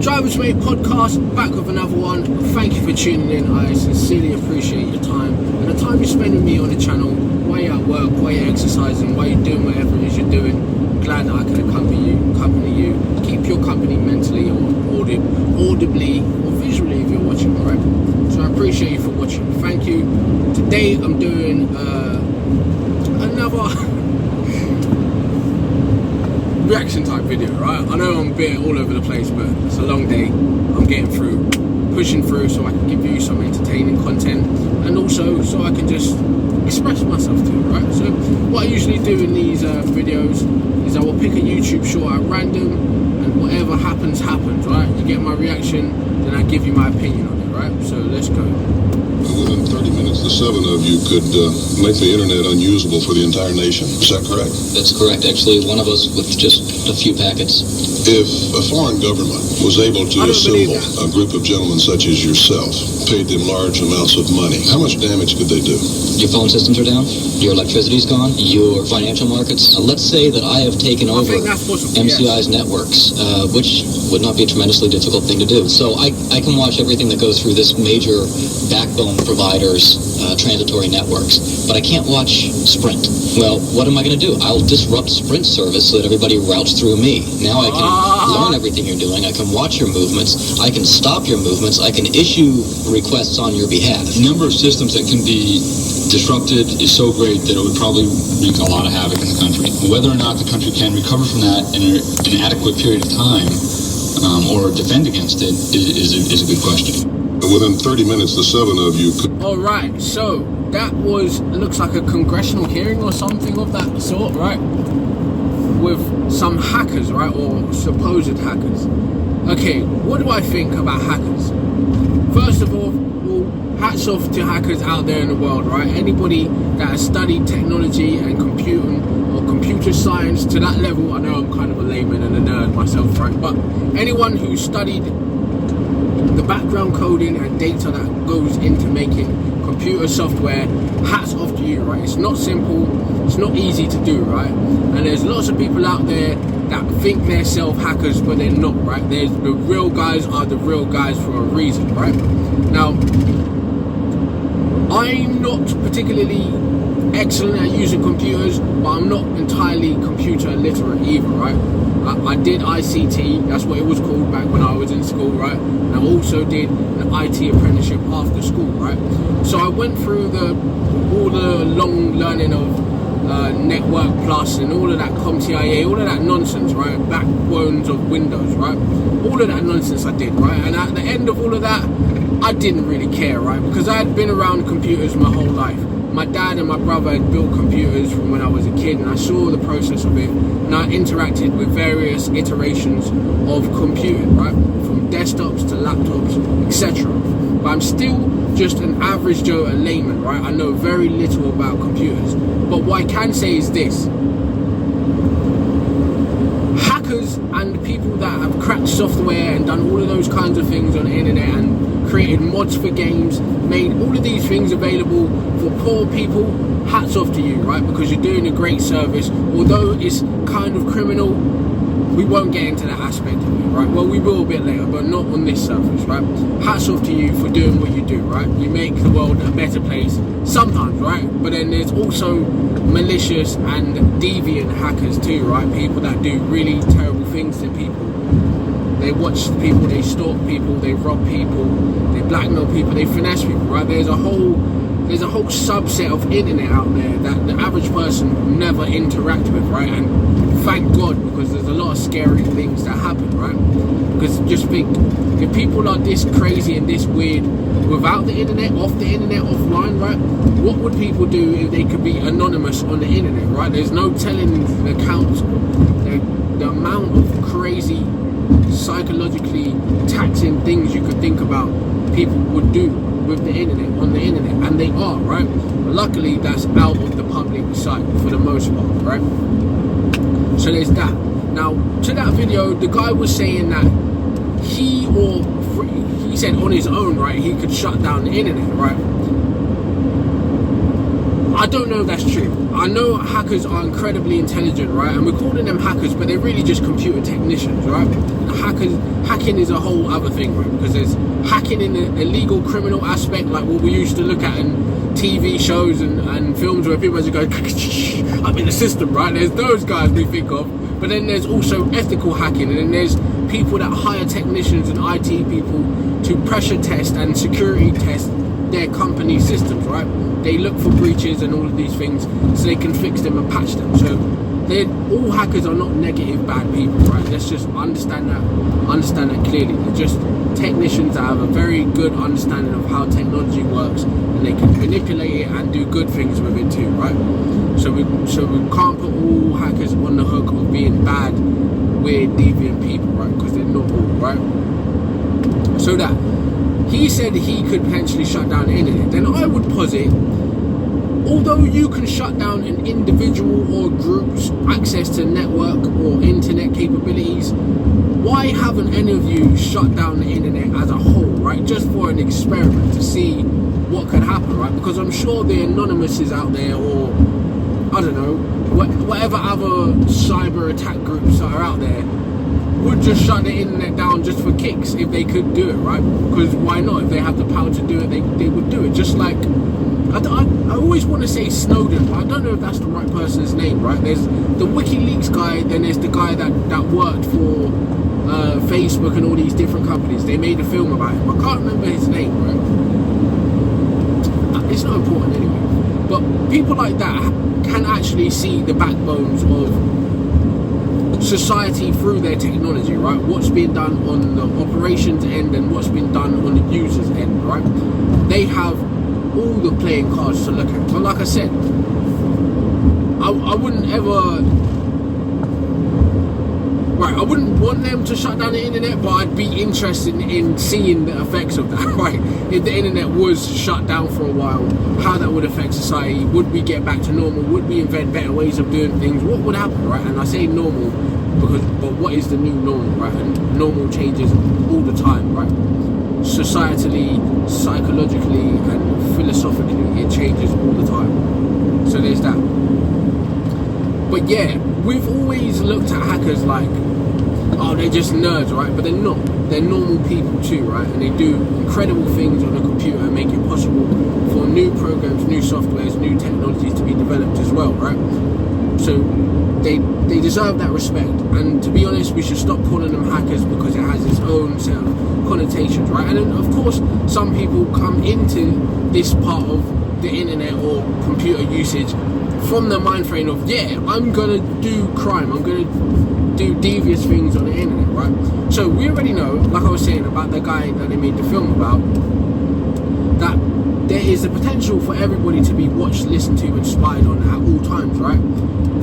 Driver's Mate Podcast, back with another one. Thank you for tuning in. I sincerely appreciate your time and the time you spend with me on the channel. While you're at work, while you're exercising, while you're doing whatever it is you're doing. Glad that I can accompany you, keep your company mentally or audibly or visually if you're watching, right? So I appreciate you for watching. Thank you. Today I'm doing another reaction type video, right? I know I'm a bit all over the place, but it's a long day. I'm getting through, pushing through so I can give you some entertaining content and also so I can just express myself too, right? So what I usually do in these videos is I will pick a YouTube short at random and whatever happens, right? You get my reaction, then I give you my opinion on it, right? So let's go. Within 30 minutes, the 7 of you could make the internet unusable for the entire nation. Is that correct? That's correct. Actually, one of us with just a few packets. If a foreign government was able to assemble a group of gentlemen such as yourself, paid them large amounts of money, how much damage could they do? Your phone systems are down, your electricity's gone, your financial markets. Let's say that I have taken over MCI's networks, which would not be a tremendously difficult thing to do. So I can watch everything that goes through this major backbone providers' transitory networks, but I can't watch Sprint. Well, what am I going to do? I'll disrupt Sprint service so that everybody routes through me. Now I can learn everything you're doing. I can watch your movements. I can stop your movements. I can issue requests on your behalf. The number of systems that can be disrupted is so great that it would probably wreak a lot of havoc in the country. Whether or not the country can recover from that in an adequate period of time or defend against it is a good question. Within 30 minutes, the 7 of you could... Alright, so that looks like a congressional hearing or something of that sort, right? With some hackers, right? Or supposed hackers. Okay, what do I think about hackers? First of all, hats off to hackers out there in the world, right? Anybody that has studied technology and computer science to that level, I know I'm kind of a layman and a nerd myself, right? But anyone who studied the background coding and data that goes into making computer software, hats off to you, right? It's not simple, it's not easy to do, right? And there's lots of people out there that think they're self-hackers, but they're not, right? The real guys are the real guys for a reason, right? Now, I'm not particularly excellent at using computers, but I'm not entirely computer literate either, right? I did ICT, that's what it was called back when I was in school, right? And I also did an IT apprenticeship after school, right? So I went through all the long learning of Network Plus and all of that CompTIA, all of that nonsense, right? Backbones of Windows, right? All of that nonsense I did, right? And at the end of all of that, I didn't really care, right? Because I had been around computers my whole life. My dad and my brother had built computers from when I was a kid, and I saw the process of it, and I interacted with various iterations of computing, right? From desktops to laptops, etc. But I'm still just an average Joe, a layman, right? I know very little about computers. But what I can say is this. Hackers and people that have cracked software and done all of those kinds of things on the internet and created mods for games, made all of these things available for poor people, hats off to you, right? Because you're doing a great service. Although it's kind of criminal, we won't get into that aspect of it, right? Well, we will a bit later, but not on this surface, right? Hats off to you for doing what you do, right? You make the world a better place sometimes, right? But then there's also malicious and deviant hackers too, right? People that do really terrible things to people. They watch people, they stalk people, they rob people, they blackmail people, they finesse people, right? There's a whole subset of internet out there that the average person will never interact with, right? And thank God, because there's a lot of scary things that happen, right? Because just think, if people are this crazy and this weird without the internet, off the internet, offline, right? What would people do if they could be anonymous on the internet, right? There's no telling the amount of crazy, psychologically taxing things you could think about people would do with the internet, on the internet, and they are, right? But luckily that's out of the public sight for the most part, right? So there's that. Now, to that video, the guy was saying that he said on his own, right, he could shut down the internet, right? I don't know if that's true. I know hackers are incredibly intelligent, right? And we're calling them hackers, but they're really just computer technicians, right? Hacking is a whole other thing, right? Because there's hacking in the illegal criminal aspect, like what we used to look at in TV shows and films where people just go, I'm in the system, right? There's those guys we think of. But then there's also ethical hacking, and then there's people that hire technicians and IT people to pressure test and security test their company systems, right? They look for breaches and all of these things so they can fix them and patch them. So all hackers are not negative bad people, right? Let's just understand that clearly. They're just technicians that have a very good understanding of how technology works, and they can manipulate it and do good things with it too, right? So we can't put all hackers on the hook of being bad, weird, deviant people, right? Because they're not all, right? So that he said he could potentially shut down the internet. Then I would posit, although you can shut down an individual or group's access to network or internet capabilities, why haven't any of you shut down the internet as a whole, right? Just for an experiment to see what could happen, right? Because I'm sure the Anonymouses out there, or I don't know, whatever other cyber attack groups that are out there, would just shut the internet down just for kicks if they could do it, right? Because why not? If they have the power to do it, they would do it. Just like, I always want to say Snowden, but I don't know if that's the right person's name, right? There's the WikiLeaks guy, then there's the guy that worked for Facebook and all these different companies. They made a film about him. I can't remember his name, right? It's not important anyway. But people like that can actually see the backbones of society through their technology, right? What's being done on the operations end and what's been done on the user's end, right? They have all the playing cards to look at. But like I said, I wouldn't ever, right, I wouldn't want them to shut down the internet, but I'd be interested in seeing the effects of that, right? If the internet was shut down for a while, how that would affect society. Would we get back to normal? Would we invent better ways of doing things? What would happen, right? And I say normal because, but what is the new normal, right? And normal changes all the time, right? Societally, psychologically, and philosophically, it changes all the time. So there's that. But yeah, we've always looked at hackers like, oh, they're just nerds, right? But they're not. They're normal people too, right? And they do incredible things on a computer and make it possible for new programs, new softwares, new technologies to be developed as well, right? So they deserve that respect. And to be honest, we should stop calling them hackers because it has its own set of connotations, right? And then, of course, some people come into this part of the internet or computer usage from the mind frame of, yeah, I'm gonna do crime, I'm gonna do devious things on the internet, right? So we already know, like I was saying about the guy that they made the film about, that there is the potential for everybody to be watched, listened to, and spied on at all times, right?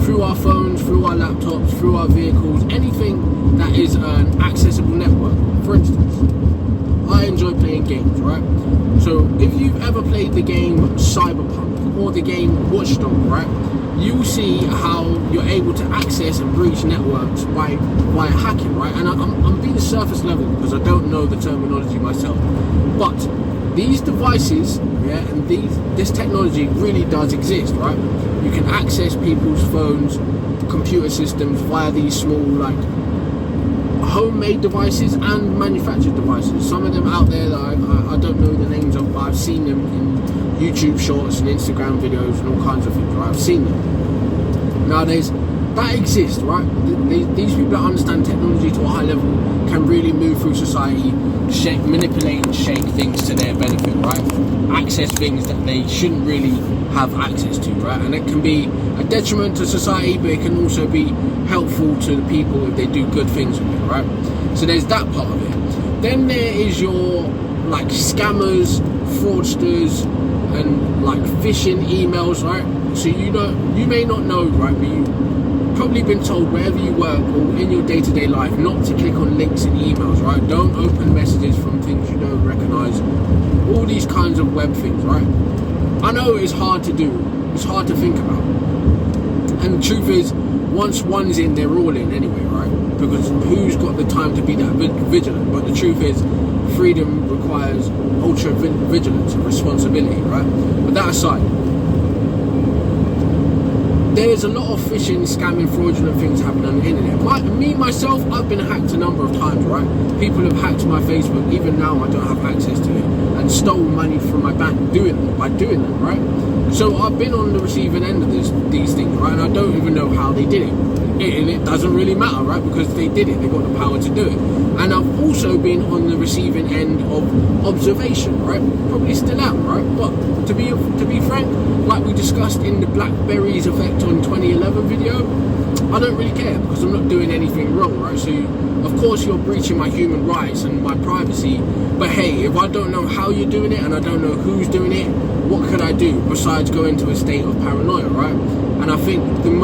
Through our phones, through our laptops, through our vehicles, anything that is an accessible network. For instance, I enjoy playing games, right? So if you've ever played the game Cyberpunk or the game Watchdog, right, you'll see how you're able to access and breach networks by hacking, right? And I'm being surface level because I don't know the terminology myself, but these devices, yeah, and this technology really does exist, right? You can access people's phones, computer systems via these small, like, homemade devices and manufactured devices. Some of them out there that I don't know the names of, but I've seen them in YouTube shorts and Instagram videos and all kinds of things, right? I've seen them. Nowadays, that exists, right? These people that understand technology to a high level can really move through society, manipulate and shake things to their benefit, right? Access things that they shouldn't really have access to, right? And it can be a detriment to society, but it can also be helpful to the people if they do good things with it, right? So there's that part of it. Then there is your, like, scammers, fraudsters, and like phishing emails, right? So you may not know, right, but you've probably been told wherever you work or in your day-to-day life not to click on links in emails, right? Don't open messages from things you don't recognize. All these kinds of web things, right? I know it's hard to do. It's hard to think about. And the truth is, once one's in, they're all in anyway, right? Because who's got the time to be that vigilant? But the truth is, freedom requires ultra vigilance and responsibility, right? But that aside, there's a lot of phishing, scamming, fraudulent things happening on the internet. Myself, I've been hacked a number of times, right? People have hacked my Facebook, even now I don't have access to it, and stole money from my bank by doing them, right? So I've been on the receiving end of these things, right? And I don't even know how they did it. And it doesn't really matter, right? Because they did it, they got the power to do it. And I've also been on the receiving end of observation, right? Probably still am, right? But to be frank, like we discussed in the Blackberries effect on 2011 video, I don't really care because I'm not doing anything wrong, right? So of course you're breaching my human rights and my privacy, but hey, if I don't know how you're doing it and I don't know who's doing it, what could I do besides go into a state of paranoia, right? And I think the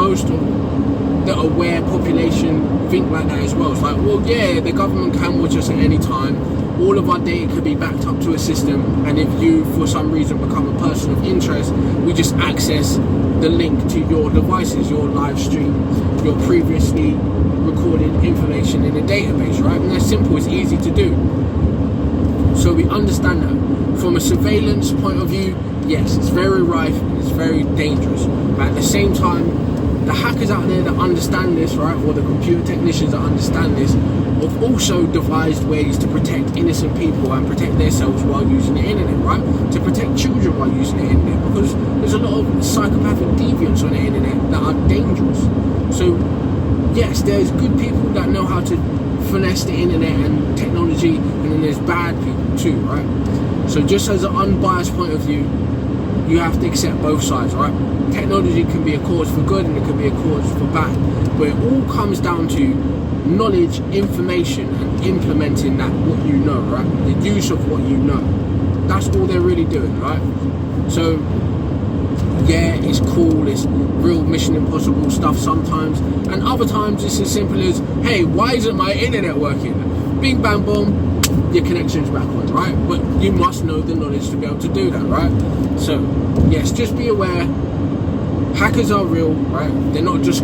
aware population think like that as well. It's like, well, yeah, the government can watch us at any time. All of our data could be backed up to a system, and if you, for some reason, become a person of interest, we just access the link to your devices, your live stream, your previously recorded information in a database, right? And that's simple, it's easy to do. So we understand that. From a surveillance point of view, yes, it's very rife and it's very dangerous. But at the same time, the hackers out there that understand this, right, or the computer technicians that understand this, have also devised ways to protect innocent people and protect themselves while using the internet, right? To protect children while using the internet, because there's a lot of psychopathic deviants on the internet that are dangerous. So yes, there's good people that know how to finesse the internet and technology, and then there's bad people too, right? So just as an unbiased point of view, you have to accept both sides, right? Technology can be a cause for good and it can be a cause for bad, but it all comes down to knowledge, information, and implementing that, what you know, right? The use of what you know. That's all they're really doing, right? So yeah, it's cool, it's real Mission Impossible stuff sometimes, and other times it's as simple as, hey, why isn't my internet working? Bing bang boom, your connection's back on, right? But you must know the knowledge to be able to do that, right? So yes, just be aware, hackers are real, right? They're not just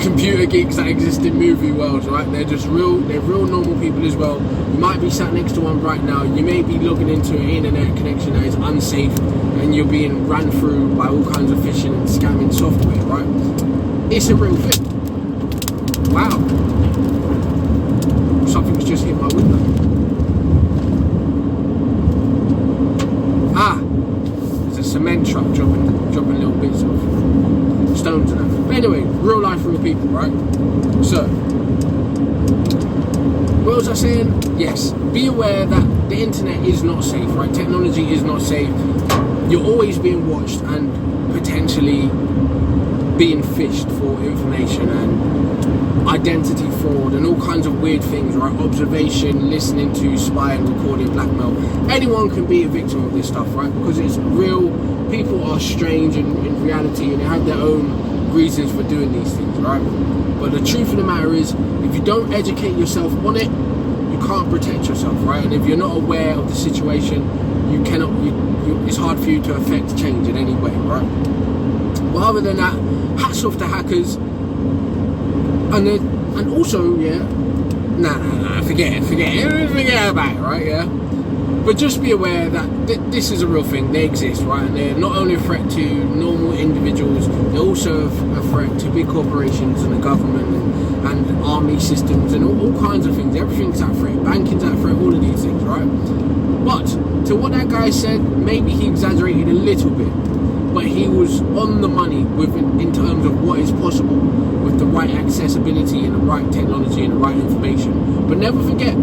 computer geeks that exist in movie worlds, right? They're real normal people as well. You might be sat next to one right now, you may be logging into an internet connection that is unsafe, and you're being ran through by all kinds of phishing and scamming software, right? It's a real thing. Wow. Something's just hit my window. There's a cement truck dropping little bits of stones in it. But anyway, real life, real people, right? So, what was I saying? Yes, be aware that the internet is not safe, right? Technology is not safe. You're always being watched and potentially being fished for information and identity fraud and all kinds of weird things, right? Observation, listening to, spying, recording, blackmail. Anyone can be a victim of this stuff, right? Because it's real. People are strange in reality, and they have their own reasons for doing these things, right? But the truth of the matter is, if you don't educate yourself on it, you can't protect yourself, right? And if you're not aware of the situation, you cannot. It's hard for you to affect change in any way, right? But other than that, hats off to hackers. And also, yeah, forget about it, right? Yeah, but just be aware that this is a real thing. They exist, right? And they're not only a threat to normal individuals, they're also a threat to big corporations and the government and army systems and all kinds of things. Everything's at threat. Banking's at threat. All of these things, right? But to what that guy said, maybe he exaggerated a little bit, but he was on the money in terms of what is possible with the right accessibility and the right technology and the right information. But never forget,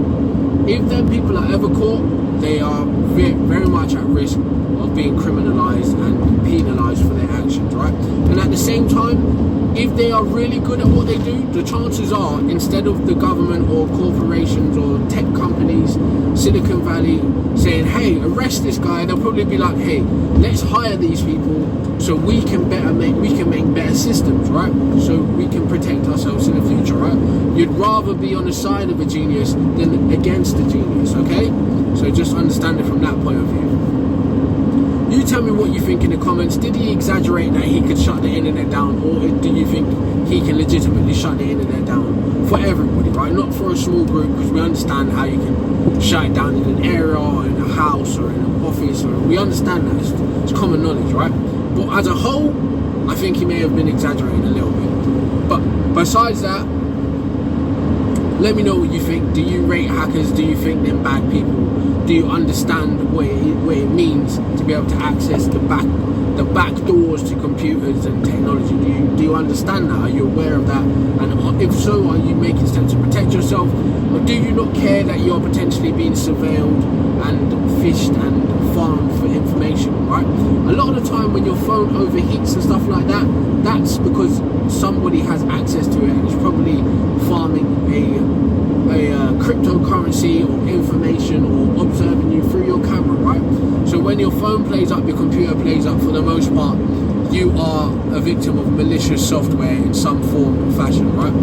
if them people are ever caught, they are very much at risk of being criminalized and penalized for their actions, right? And at the same time, if they are really good at what they do, the chances are, instead of the government or corporations or tech companies, Silicon Valley, saying, hey, arrest this guy, they'll probably be like, hey, let's hire these people so we can make better systems, right? So we can protect ourselves in the future, right? You'd rather be on the side of a genius than against a genius, okay? So just understand it from that point of view. You tell me what you think in the comments. Did he exaggerate that he could shut the internet down, or do you think he can legitimately shut the internet down for everybody, right? Not for a small group, because we understand how you can shut it down in an area or in a house or in an office, or we understand that. It's common knowledge, right? But as a whole, I think he may have been exaggerating a little bit. But besides that, let me know what you think. Do you rate hackers? Do you think they're bad people? Do you understand what it means to be able to access the back doors to computers and technology? Do you understand that? Are you aware of that? And if so, are you making steps to protect yourself? Or do you not care that you're potentially being surveilled and fished and farmed for information, right? A lot of the time when your phone overheats and stuff like that, that's because somebody has access to it and is probably farming a cryptocurrency or information or observing you through your camera, right? So when your phone plays up, your computer plays up, for the most part, you are a victim of malicious software in some form or fashion, right?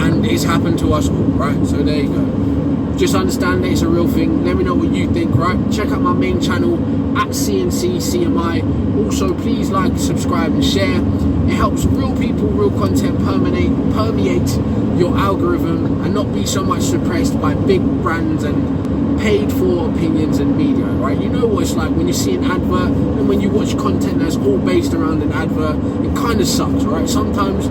And it's happened to us all, right? So there you go. Just understand that it's a real thing. Let me know what you think, right? Check out my main channel at CNCCMI. Also, please like, subscribe, and share. It helps real people, real content permeate your algorithm and not be so much suppressed by big brands and paid for opinions and media, right? You know what it's like when you see an advert and when you watch content that's all based around an advert, it kind of sucks, right? Sometimes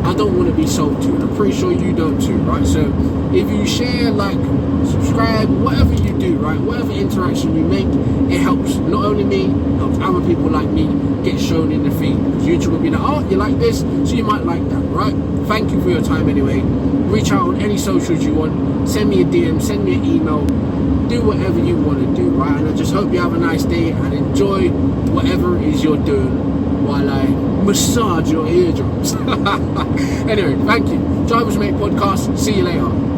I don't want to be sold to, and I'm pretty sure you don't too, right? So if you share, like, subscribe, whatever you do, right, whatever interaction you make, it helps not only me, it helps other people like me get shown in the feed, because YouTube will be like, oh, you like this, so you might like that, right? Thank you for your time anyway. Reach out on any socials you want, send me a DM, send me an email, do whatever you want to do, right? And I just hope you have a nice day and enjoy whatever it is you're doing while I massage your eardrums. Anyway, thank you. Drivers Mate Podcast. See you later.